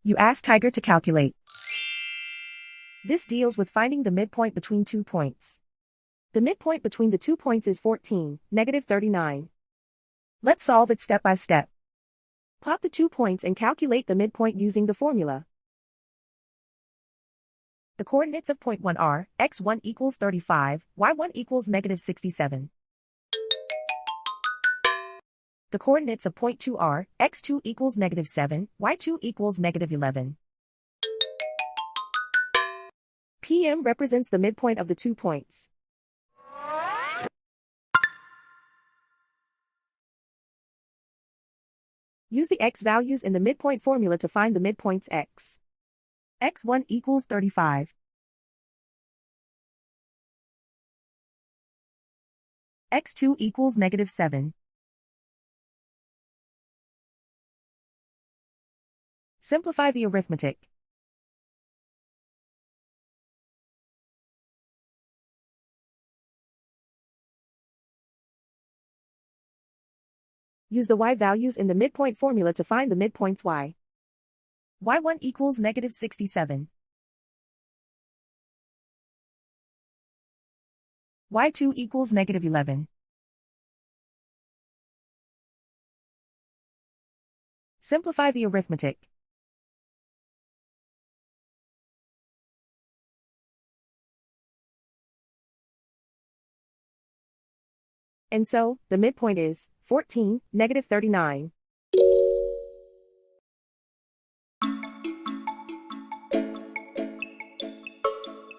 You ask Tiger to calculate. This deals with finding the midpoint between 2 points. The midpoint between the 2 points is 14, negative 39. Let's solve it step by step. Plot the 2 points and calculate the midpoint using the formula. The coordinates of point 1 are, x1 equals 35, y1 equals negative 67. The coordinates of point 2 are, x2 equals negative 7, y2 equals negative 11. PM represents the midpoint of the 2 points. Use the x values in the midpoint formula to find the midpoints x. x1 equals 35. x2 equals negative 7. Simplify the arithmetic. Use the y values in the midpoint formula to find the midpoints y. y1 equals negative 67. y2 equals negative 11. Simplify the arithmetic. And so, the midpoint is 14, negative 39.